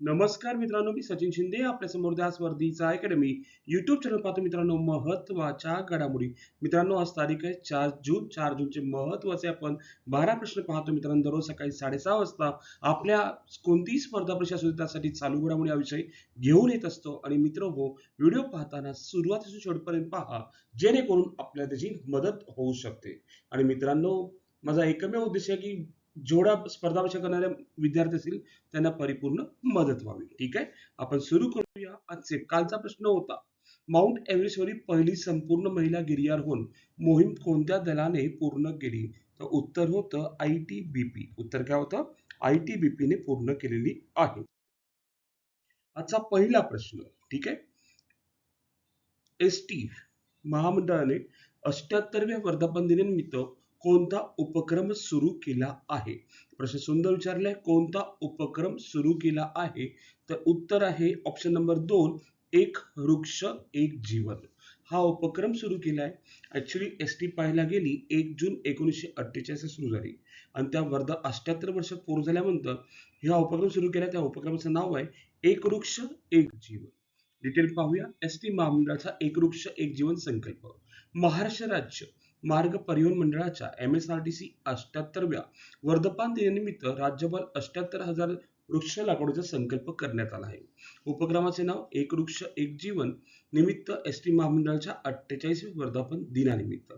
नमस्कार मित्रांनो, मी सचिन शिंदे आपल्या समोर द्या स्पर्धीचा अकॅडमी युट्यूब चॅनल पाहतो. मित्रांनो, महत्वाच्या घडामोडी. मित्रांनो, आज तारीख आहे 4 जून. 4 जूनचे महत्वाचे आपण 12 प्रश्न पाहतो. मित्रांनो, दररोज सकाळी 6:30 वाजता आपल्या कोणतीही स्पर्धा परीक्षा असू दे त्यासाठी चालू घडामोडी हा विषय घेऊन येत असतो. आणि मित्र हो, व्हिडिओ पाहताना सुरुवातीपासून शेवटपर्यंत पहा, जेणेकरून आपल्याला त्याची मदत होऊ शकते. आणि मित्रांनो, माझा एकमेव उद्देश आहे की जेवढ्या स्पर्धा परीक्षा करणाऱ्या विद्यार्थी असतील त्यांना परिपूर्ण मदत व्हावी. ठीक आहे, आपण सुरू करूया. आजचे कालचा प्रश्न होता, माउंट एव्हरेस्टवरील पहिली संपूर्ण महिला गिर्यारोहण मोहीम कोणत्या दलाने पूर्ण केली? तर उत्तर होतं ITBP. उत्तर काय होतं? ITBP ने पूर्ण केलेली आहे. आजचा पहिला प्रश्न. ठीक आहे, एसटी महामंडळाने 78व्या वर्धापन दिनानिमित्त कोणता उपक्रम सुरू केला आहे? प्रश्न सुंदर विचारलाय, कोणता उपक्रम सुरू केला आहे? तर उत्तर आहे ऑप्शन नंबर 2, एक वृक्ष एक जीवन. हा उपक्रम सुरू केलाय. ऍक्च्युली एसटी पाहायला गेली 1 जून 1948 सुरू झाली आणि त्या 78 वर्ष पूर्ण झाल्यानंतर हा उपक्रम सुरू केला. त्या उपक्रमाचं नाव आहे एक वृक्ष एक जीवन. डिटेल पाहूया. एसटी महामंडळाचा एक वृक्ष एक जीवन संकल्प. महाराष्ट्र राज्य मार्ग परिवहन मंडळाच्या MSRTC 78व्या वर्धापन दिनानिमित्त राज्यभर 78,000 वृक्ष लागवडीचा संकल्प करण्यात आला आहे. उपक्रमाचे नाव एक वृक्ष एक जीवन निमित्त एसटी महामंडळाच्या 48व्या वर्धापन दिनानिमित्त.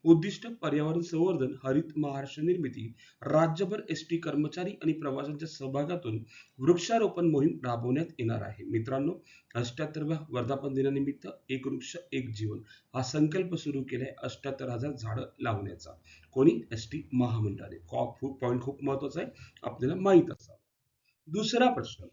उद्दिष्ट पर्यावरण संवर्धन, हरित महाराष्ट्र निर्मिती. राज्यभर एसटी कर्मचारी आणि प्रवाशांच्या सहभागातून वृक्षारोपण मोहीम राबवण्यात येणार आहे. मित्रांनो, 78व्या वर्धापन दिनानिमित्त एक वृक्ष एक जीवन हा संकल्प सुरू केलाय 78,000 झाडं लावण्याचा. कोणी? एसटी महामंडळाने. पॉईंट खूप महत्वाचा आहे, आपल्याला माहित असावं. दुसरा प्रश्न,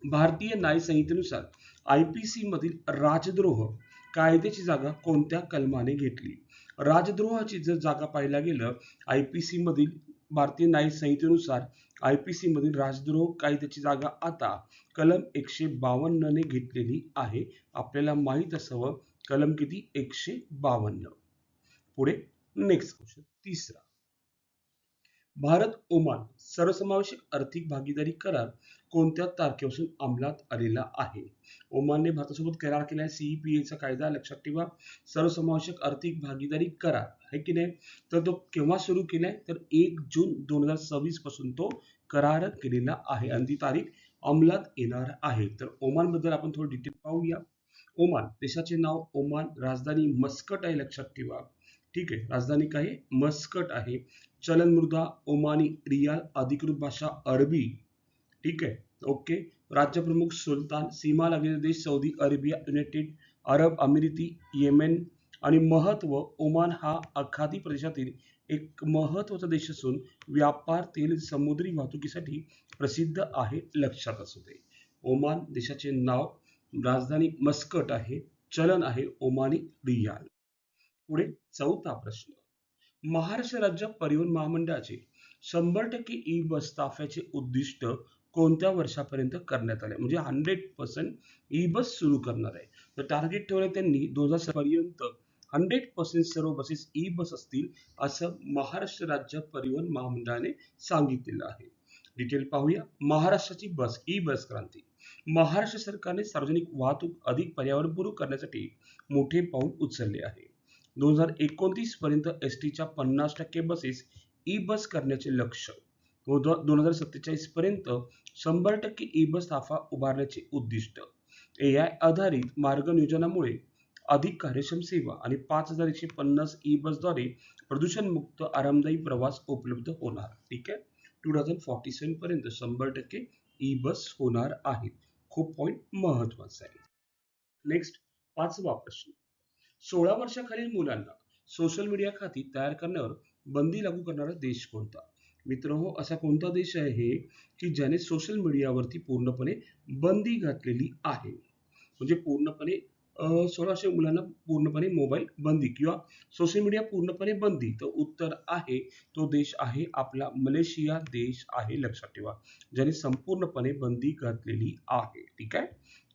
भारतीय न्याय संहितेनुसार IPC मधील राजद्रोह कायद्याची जागा कोणत्या कलमाने घेतली? राजद्रोहाची जर जागा पाहायला गेलं, IPC मधील भारतीय न्याय संहितेनुसार IPC मधील राजद्रोह कायद्याची जागा आता कलम 152 ने घेतलेली आहे. आपल्याला माहित असावं, कलम किती? 152. पुढे नेक्स्ट क्वेश्चन, तिसरा. भारत ओमान सर्वसमावेशक आर्थिक भागीदारी करार कोणत्या तारखेपासून अंमलात आलेला आहे? ओमानने भारतासोबत करार केला आहे, CEPA चा कायदा लक्षात ठेवा. सर्वसमावेशक आर्थिक भागीदारी करार आहे की नाही, तर तो केव्हा सुरू केलाय? तर 1 जून 2026 पासून तो करार केलेला आहे आणि ती तारीख अंमलात येणार आहे. तर ओमान बद्दल आपण थोडं डिटेल पाहूया. ओमान देशाचे नाव ओमान, राजधानी मस्कट आहे, लक्षात ठेवा. ठीक आहे, राजधानी काय आहे? मस्कट आहे. चलन मृदा ओमानी रियाल, अधिकृत भाषा अरबी. ठीक आहे, ओके. राज्य प्रमुख सुलतान, सीमा लागलेले देश सौदी अरेबिया, युनायटेड अरब अमिराती, येमेन. आणि महत्व, ओमान हा आखाती प्रदेशातील एक महत्वाचा देश असून व्यापार, तेल, समुद्री वाहतुकीसाठी प्रसिद्ध आहे, लक्षात असू दे. ओमान देशाचे नाव, राजधानी मस्कट आहे, चलन आहे ओमानी रियाल. पुढे चौथा प्रश्न, महाराष्ट्र राज्य परिवहन महामंडळाचे 100% ई बस ताफ्याचे उद्दिष्ट कोणत्या वर्षापर्यंत करण्यात आले? म्हणजे 100% ई बस सुरू करणार आहे. तर टार्गेट ठेवलं त्यांनी 2000 पर्यंत 100% सर्व बसेस ई बस असतील, असं महाराष्ट्र राज्य परिवहन महामंडळाने सांगितलेलं आहे. डिटेल पाहूया. महाराष्ट्राची ई बस क्रांती. महाराष्ट्र सरकारने सार्वजनिक वाहतूक अधिक पर्यावरणपूरक करण्यासाठी मोठे पाऊल उचलले आहे. 2029 पर्यंत एसटीच्या 50% बसेस ई बस करण्याचे लक्ष्य व 2047 पर्यंत 100% ई बस ताफा उभारण्याचे उद्दिष्ट. AI आधारित मार्ग नियोजनामुळे अधिक कार्यक्षम सेवा आणि 5150 ई बसद्वारे प्रदूषणमुक्त आरामदायी प्रवास उपलब्ध होणार. ठीक आहे, 2047 पर्यंत 100% ई बस होणार आहेत. खूप पॉइंट महत्वाचा आहे. नेक्स्ट, पाचवा प्रश्न. 16 वर्षाखालील मुलांना सोशल मीडिया खाती तयार करण्यावर बंदी लागू करणारा देश कोणता? मित्रांनो, असा कोणता देश आहे की ज्याने सोशल मीडियावरती पूर्णपणे बंदी घातलेली आहे? म्हणजे पूर्णपणे 16 वर्षीय मुलांना पूर्णपणे मोबाईल बंदी किंवा सोशल मीडिया पूर्णपणे बंदी. तर उत्तर आहे, तो देश आहे आपला मलेशिया देश आहे, लक्षात ठेवा, ज्याने संपूर्णपणे बंदी घातलेली आहे. ठीक आहे,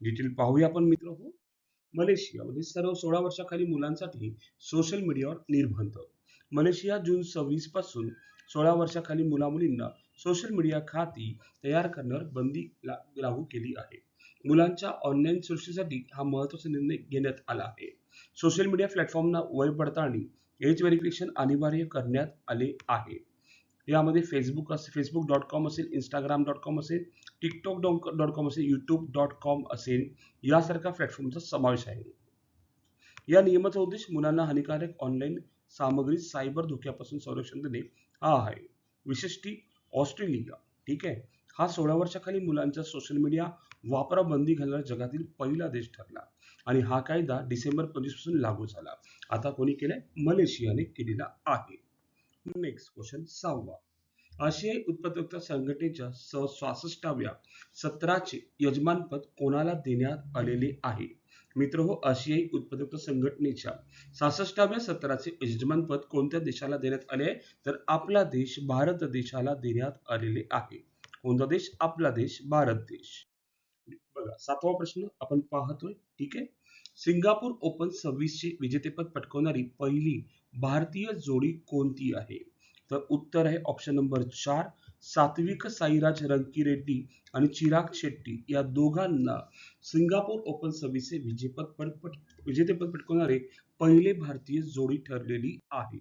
डिटेल पाहूया आपण मित्रांनो. मलेशियामध्ये सर्व 16 वर्षाखालील मुलांसाठी सोशल मीडियावर निर्बंध. मलेशिया जून 26 पासून 16 वर्षाखालील मुला-मुलींना सोशल मीडिया खाती तयार करण्यावर बंदी लागू केली आहे. मुलांच्या ऑनलाईन सुरक्षेसाठी हा महत्त्वाचा निर्णय घेण्यात आला आहे. सोशल मीडिया प्लॅटफॉर्मना वय पडताळणी एज व्हेरिफिकेशन अनिवार्य करण्यात आले आहे. यामध्ये Facebook.com असेल, Instagram.com असेल, TikTok.com असेल, YouTube.com असेल, यासारख्या प्लॅटफॉर्मचा समावेश आहे. या नियमाचा उद्देश मुलांना हानिकारक ऑनलाईन सामग्री सायबर धोक्यापासून संरक्षण देणे हा आहे. विशेषतः ऑस्ट्रेलिया, ठीक आहे, हा 16 वर्षाखाली मुलांच्या सोशल मीडिया वापरावर बंदी घालणारा जगातील पहिला देश ठरला आणि हा कायदा डिसेंबर 25 पासून लागू झाला. आता कोणी केलाय? मलेशियाने केलेला आहे. नेक्स्ट क्वेश्चन 6वा. आशियाई उत्पादकता संघटनेच्या 66व्या सत्राचे यजमानपद कोणाला देण्यात आलेले आहे? मित्रहो, आशियाई उत्पादकता संघटनेच्या 66व्या सत्राचे यजमानपद कोणत्या देशाला देण्यात आले आहे? तर आपला देश भारत देशाला देण्यात आलेले आहे. कोणता देश? आपला देश भारत देश. बघा 7वा प्रश्न आपण पाहतोय, ठीक आहे. सिंगापूर ओपन 26 चे विजेतेपद पटकावणारी पहिली भारतीय जोडी कोणती आहे? तर उत्तर आहे ऑप्शन नंबर 4, सात्विक साईराज रंकीरेड्डी आणि चिराग शेट्टी या दोघांना सिंगापूर ओपन 26 चे विजेतेपद पटकावणारे पहिले भारतीय जोडी ठरलेली आहे.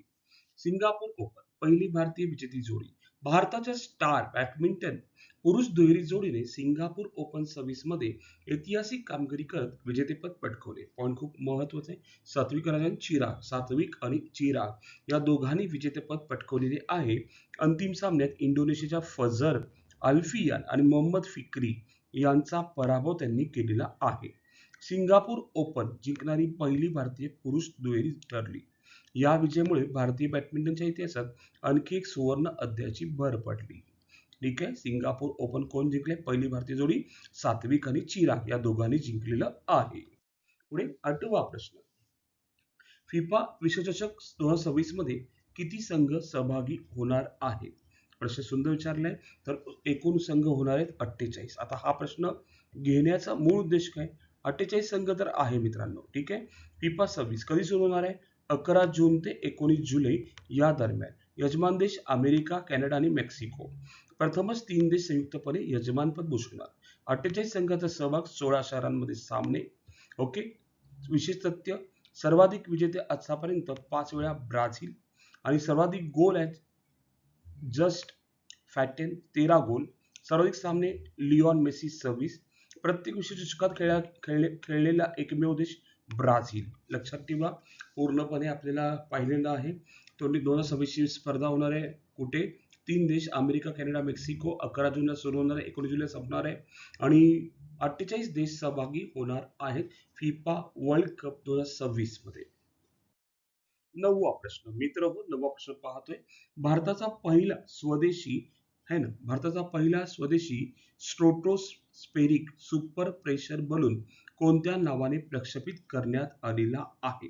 सिंगापूर ओपन पहिली भारतीय विजेती जोडी. भारताच्या स्टार बॅडमिंटन पुरुष दुहेरी जोडीने सिंगापूर ओपन 26 मध्ये ऐतिहासिक कामगिरी करत विजेतेपद पटकावले. पॉईंट खूप महत्वाचा आहे. सात्विक आणि चिराग या दोघांनी विजेतेपद पटकावलेले आहे. अंतिम सामन्यात इंडोनेशियाच्या फजर अल्फियान आणि मोहम्मद फिक्री यांचा पराभव त्यांनी केलेला आहे. सिंगापूर ओपन जिंकणारी पहिली भारतीय पुरुष दुहेरी ठरली. या विजयामुळे भारतीय बॅडमिंटनच्या इतिहासात आणखी एक सुवर्ण अध्यायाची भर पडली. ठीक आहे. सिंगापूर ओपन कोण जिंकले? पहिली भारतीय जोडी सात्विक आणि चिराग या दोघांनी जिंकलेलं आहे. पुढे 8वा प्रश्न. फिफा विश्वचषक 2026 मध्ये किती संघ सहभागी होणार आहेत? प्रश्न सुंदर विचारलाय. तर एकूण संघ होणार आहेत 48. आता हा प्रश्न घेण्याचा मूळ उद्देश काय? 48 संघ तर आहे मित्रांनो, ठीक आहे. फिफा 26 कधी सुरू होणार आहे? 11 जून ते 19 जुलै या दरम्यान. यजमान देश अमेरिका, कॅनडा आणि मेक्सिको. प्रथमच 3 देश संयुक्तपणे यजमानपद भूषवणार. 48 संघाचा सहभाग, 16 शहरांमध्ये सामने. ओके. विशेष तथ्य, सर्वाधिक विजेते आतापर्यंत 5 वेळा ब्राझील आणि सर्वाधिक गोल आहेत जस्ट फॅटेन 13 गोल. सर्वाधिक सामने लिओन मेसी 26. प्रत्येक विश्वचषकात खेळलेला एकमेव देश ब्राझील. लक्षात ठेवा, पूर्णपणे आपल्याला पाहिलेलं आहे. 2026 स्पर्धा होणार आहे कुठे? 3 देश अमेरिका, कॅनडा, मेक्सिको. 11 जूनला सुरू होणार आहे, 19 जुलै संपणार आहे आणि 48 देश सहभागी होणार आहेत फिफा वर्ल्ड कप 2026 मध्ये. 9वा प्रश्न मित्र हो, 9वा प्रश्न पाहतोय. भारताचा पहिला स्वदेशी है ना, भारताचा पहिला स्वदेशी स्ट्रॅटोस्फेरिक सुपर प्रेशर बलून कोणत्या नावाने प्रक्षेपित करण्यात आलेला आहे?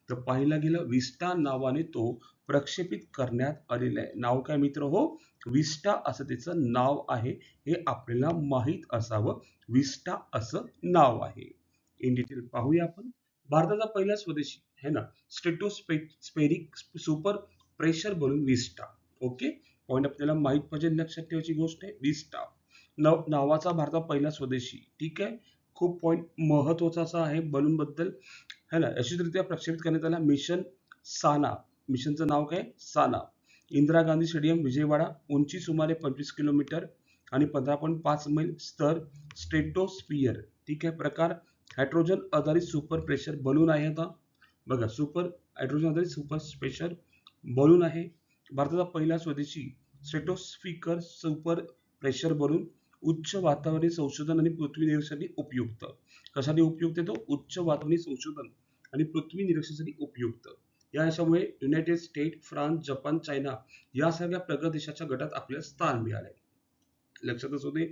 तर पाहिला गेलं विस्टा नावाने तो प्रक्षेपित करण्यात आलेला आहे. नाव काय मित्र हो? विस्टा असं त्याचं नाव आहे. हे आपल्याला माहित असावं. विस्टा असं नाव आहे. इन डिटेल पाहूया आपण. भारताचा पहिला स्वदेशी है ना स्ट्रॅटोस्फेरिक सुपर प्रेशर बलून विस्टा. ओके. पॉइंट आपल्याला माहित पाहिजे, लक्षात ठेवायची गोष्ट आहे विस्टा नावाचा भारतात पहिला स्वदेशी. ठीक आहे. खूप पॉइंट महत्वाचा असा आहे बलून बद्दल है ना. यशस्वीरित्या प्रक्षेपित करण्यात आला मिशन साना. मिशनचं नाव काय? साना. इंदिरा गांधी स्टेडियम विजयवाडा. उंची सुमारे 25 किलोमीटर आणि 15.5 मैल. स्तर स्ट्रेटोस्फियर. ठीक आहे. प्रकार हायड्रोजन आधारित सुपर प्रेशर बलून आहे. आता बघा, हायड्रोजन आधारित सुपर प्रेशर बलून आहे. भारताचा पहिला स्वदेशी स्ट्रेटोस्फिकर सुपर प्रेशर बलून. उच्च वातावरणीय संशोधन आणि पृथ्वी निरीक्षणासाठी उपयुक्त. कशासाठी उपयुक्त आहे तो? उच्च वातावरणीय संशोधन आणि पृथ्वी निरीक्षणासाठी उपयुक्त. याच्यामुळे United state, France, Japan, China यासारख्या प्रगत देशाच्या गटात आपल्याला स्थान मिळाले. लक्षात असू दे.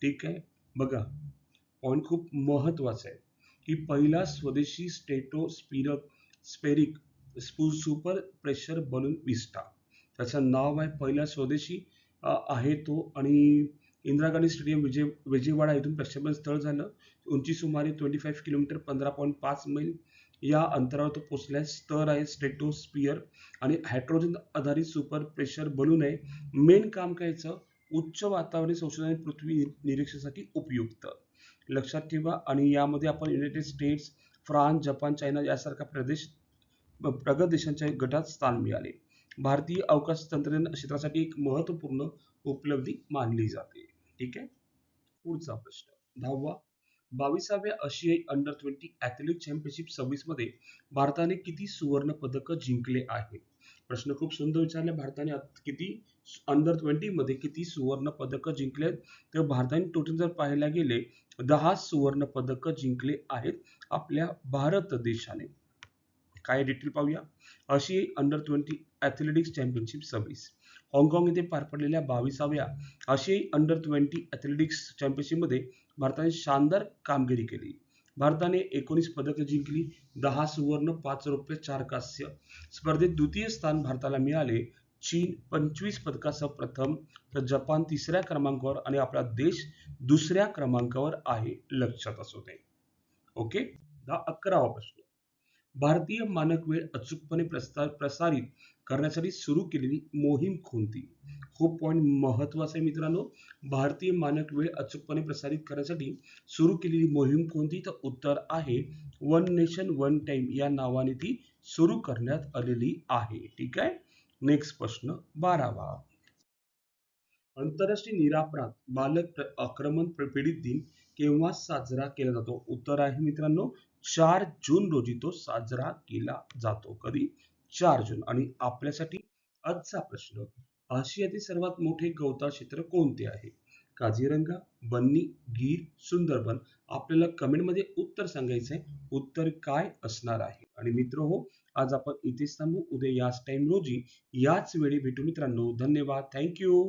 ठीक आहे. बघा, पॉइंट खूप महत्वाचा आहे की पहिला स्वदेशी स्ट्रॅटोस्फेरिक सुपर प्रेशर बलून विस्टा. त्याचं नाव आहे पहिला स्वदेशी आहे तो आणि इंदिरा गांधी स्टेडियम विजयवाडा इथून प्रक्षेपण स्थळ झालं. उंची सुमारे 25 किलोमीटर 15.5 मैल या अंतरावर तो पोहोचलाय. स्तर आहे स्ट्रेटोस्फियर आणि हायड्रोजन आधारित सुपर प्रेशर बलून आहे. मेन काम कायचं? उच्च वातावरणीय संशोधन आणि पृथ्वी निरीक्षणासाठी उपयुक्त. लक्षात ठेवा. आणि यामध्ये आपण United states, France, Japan, China यासारख्या प्रगत देशांच्या गटात स्थान मिळाले. भारतीय अवकाश तंत्रज्ञान क्षेत्रासाठी एक महत्त्वपूर्ण उपलब्धी मानली जाते. ठीक आहे. पुढचा प्रश्न 10वा. 22व्या आशियाई अंडर 20 ॲथलेटिक चॅम्पियनशिप 26 मध्ये भारताने किती सुवर्ण पदक जिंकले आहेत? प्रश्न खूप सुंदर विचारले. भारताने किती अंडर 20 मध्ये किती सुवर्ण पदक जिंकले? तर भारताने टोटल जर पाहायला गेले 10 सुवर्ण पदक जिंकले आहेत आपल्या भारत देशाने. काय डिटेल पाहूया. आशियाई अंडर 20 ॲथलेटिक्स चॅम्पियनशिप 26. हाँगकाँग येथे पार पडलेल्या 22व्या आशियाई अंडर 20 ॲथलेटिक्स चॅम्पियनशिपमध्ये भारताने शानदार कामगिरी केली. भारताने 19 पदकं जिंकली, 10 सुवर्ण, 5 रौप्य, 4 कांस्य. स्पर्धेत द्वितीय स्थान भारताला मिळाले. चीन 25 पदकासह प्रथम, तर जपान 3ऱ्या क्रमांकावर आणि आपला देश 2ऱ्या क्रमांकावर आहे. लक्षात असू दे. ओके. 11वा प्रश्न. भारतीय मानक वेळ अचूकपणे प्रसारित करण्यासाठी सुरू केलेली मोहीम कोणती? खूप पॉइंट महत्वाचा आहे मित्रांनो. भारतीय मानक वेळ अचूकपणे प्रसारित करण्यासाठी सुरू केलेली मोहीम कोणती? तर उत्तर आहे वन नेशन वन टाइम या नावाने ती सुरू करण्यात आलेली आहे. ठीक आहे. नेक्स्ट प्रश्न 12वा. आंतरराष्ट्रीय निरपराध बालक आक्रमण पीडित दिन केव्हा साजरा केला जातो? उत्तर आहे मित्रांनो 4 जून रोजी तो साजरा केला जातो. कधी? 4 जून. आणि आपल्यासाठी आजचा प्रश्न, आशियातील सर्वात मोठे गवताळ क्षेत्र कोणते आहे? काझीरंगा, बन्नी, गीर, सुंदरबन. आपल्याला कमेंटमध्ये उत्तर सांगायचं आहे. उत्तर काय असणार आहे? आणि मित्र हो, आज आपण इथेच थांबू. उद्या याच टाइम रोजी याच वेळी भेटू मित्रांनो. धन्यवाद. थँक्यू.